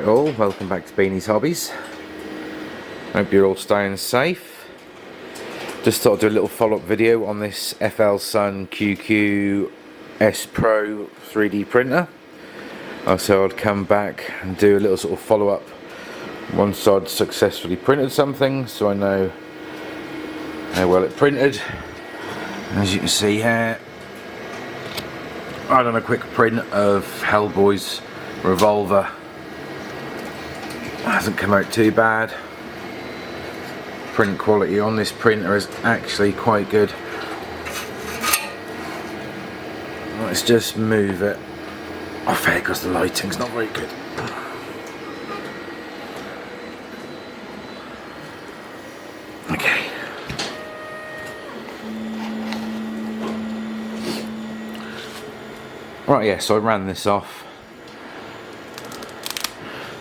Right all, welcome back to Beanie's Hobbies. Hope you're all staying safe. Just thought I'd do a little follow-up video on this Flsun Qqs-Pro 3D printer. So I'd come back and do a little sort of follow-up once I'd successfully printed something, so I know how well it printed. As you can see here, I've done a quick print of Hellboy's revolver. Hasn't come out too bad. Print quality on this printer is actually quite good. Let's just move it off here because the lighting's not very good. Okay. Right, yeah, so I ran this off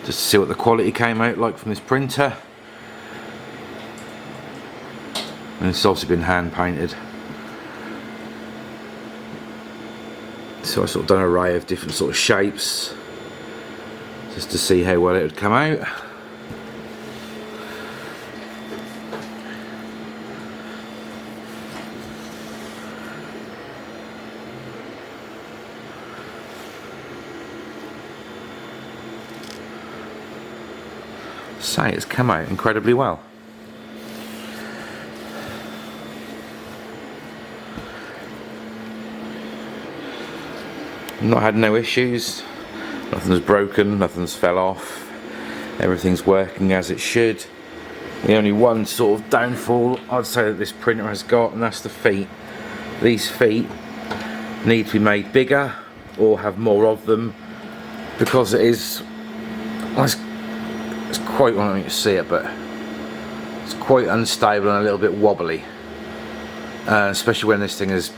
just to see what the quality came out like from this printer. And it's also been hand painted. So I sort of done an array of different sort of shapes just to see how well it would come out. Say it's come out incredibly well. Not had no issues, nothing's broken, nothing's fell off, everything's working as it should. The only one sort of downfall I'd say that this printer has got, and that's the feet. These feet need to be made bigger or have more of them, because it is, it's quite, I don't know if you see it, but it's quite unstable and a little bit wobbly, especially when this thing is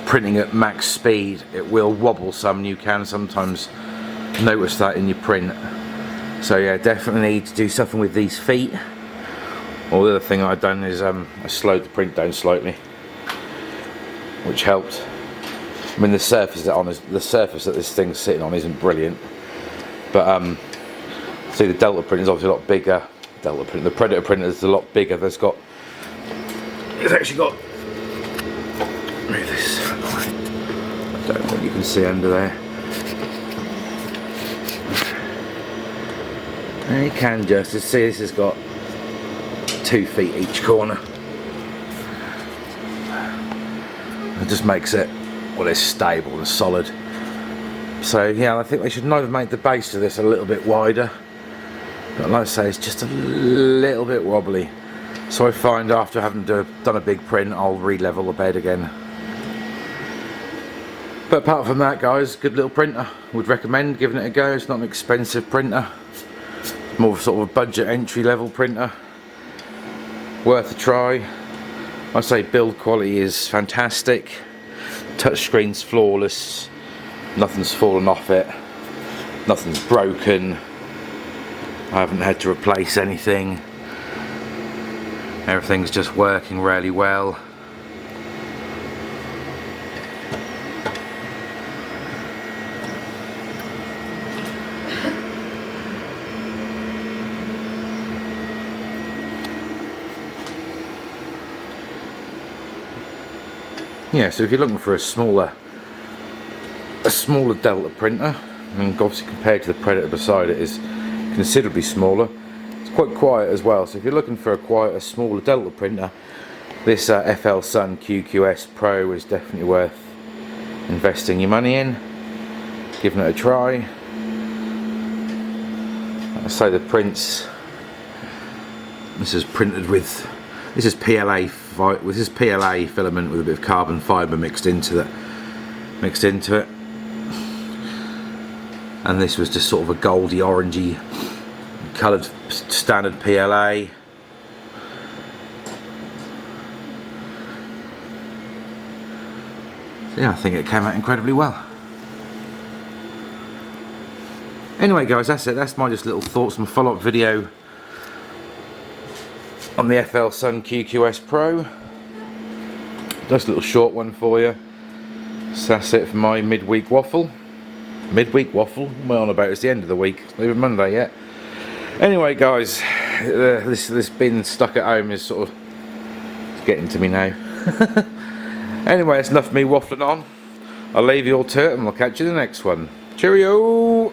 printing at max speed. It will wobble some. You can sometimes notice that in your print. So yeah, definitely need to do something with these feet. Or the other thing I've done is I slowed the print down slightly, which helped. I mean, the surface that this thing's sitting on isn't brilliant, but see, the Delta print is obviously a lot bigger. The Predator printer is a lot bigger. It's actually got, move this, I don't know what you can see under there. And you can just see this has got 2 feet each corner. It just makes it, well, it's stable and solid. So yeah, I think they should either make the base of this a little bit wider, but like I say, it's just a little bit wobbly. So I find after having done a big print, I'll re-level the bed again. But apart from that, guys, good little printer. Would recommend giving it a go. It's not an expensive printer. More of sort of a budget entry-level printer. Worth a try. I say build quality is fantastic. Touchscreen's flawless. Nothing's fallen off it. Nothing's broken. I haven't had to replace anything. Everything's just working really well. Yeah, so if you're looking for a smaller Delta printer, and obviously compared to the Predator beside it is considerably smaller. It's quite quiet as well, so if you're looking for a smaller Delta printer, this Flsun Qqs-Pro is definitely worth investing your money in, giving it a try. I say the prints, this is printed with, this is PLA filament with a bit of carbon fibre mixed into it, and this was just sort of a goldy orangey coloured standard PLA. So yeah, I think it came out incredibly well. Anyway guys, that's it. That's my just little thoughts and follow-up video on the Flsun Qqs-Pro. Just a little short one for you. So that's it for my midweek waffle. Midweek waffle? What am I on about? It's the end of the week. It's not even Monday yet. Anyway guys, this being stuck at home is sort of getting to me now. Anyway, it's enough of me waffling on. I'll leave you all to it and I'll catch you in the next one. Cheerio!